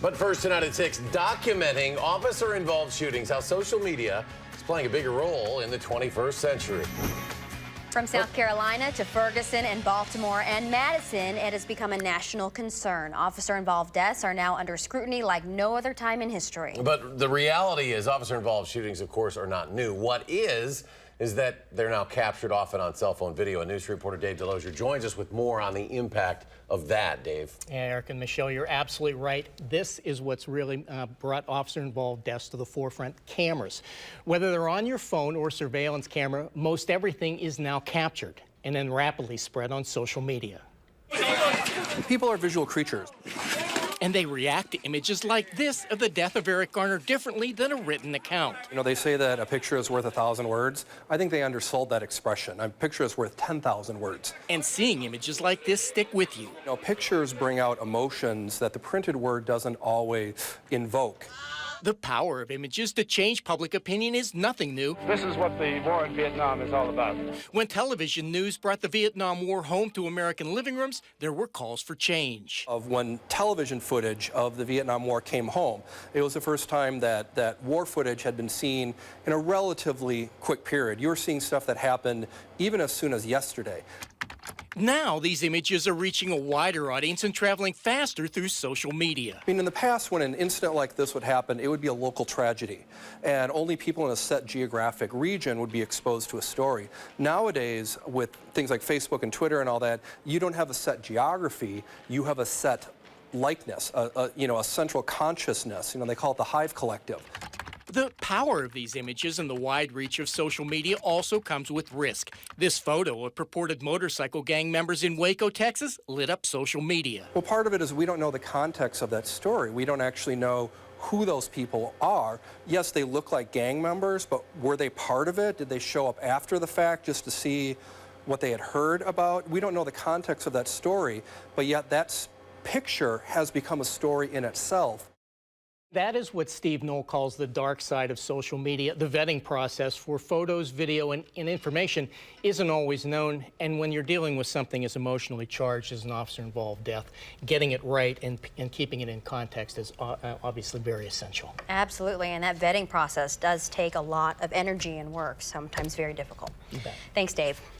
But first tonight at 6, documenting officer-involved shootings, how social media is playing a bigger role in the 21st century. From South Carolina to Ferguson and Baltimore and Madison, it has become a national concern. Officer-involved deaths are now under scrutiny like no other time in history. But the reality is officer-involved shootings, of course, are not new. What is that they're now captured often on cell phone video. And news reporter Dave Delosier joins us with more on the impact of that, Dave. Yeah, Eric and Michelle, you're absolutely right. This is what's really brought officer-involved deaths to the forefront: cameras. Whether they're on your phone or surveillance camera, most everything is now captured and then rapidly spread on social media. People are visual creatures. And they react to images like this of the death of Eric Garner differently than a written account. You know, they say that a picture is worth 1,000 words. I think they undersold that expression. A picture is worth 10,000 words. And seeing images like this stick with you. You know, pictures bring out emotions that the printed word doesn't always invoke. The power of images to change public opinion is nothing new. This is what the war in Vietnam is all about. When television news brought the Vietnam War home to American living rooms, there were calls for change. Of when television footage of the Vietnam War came home, it was the first time that war footage had been seen in a relatively quick period. You were seeing stuff that happened even as soon as yesterday. Now these images are reaching a wider audience and traveling faster through social media. I mean, in the past, when an incident like this would happen, it would be a local tragedy, and only people in a set geographic region would be exposed to a story. Nowadays, with things like Facebook and Twitter and all that, you don't have a set geography, you have a set likeness, a central consciousness. You know, they call it the Hive Collective. The power of these images and the wide reach of social media also comes with risk. This photo of purported motorcycle gang members in Waco, Texas, lit up social media. Well, part of it is we don't know the context of that story. We don't actually know who those people are. Yes, they look like gang members, but were they part of it? Did they show up after the fact just to see what they had heard about? We don't know the context of that story, but yet that picture has become a story in itself. That is what Steve Knoll calls the dark side of social media. The vetting process for photos, video, and information isn't always known. And when you're dealing with something as emotionally charged as an officer-involved death, getting it right and keeping it in context is obviously very essential. Absolutely, and that vetting process does take a lot of energy and work, sometimes very difficult. You bet. Thanks, Dave.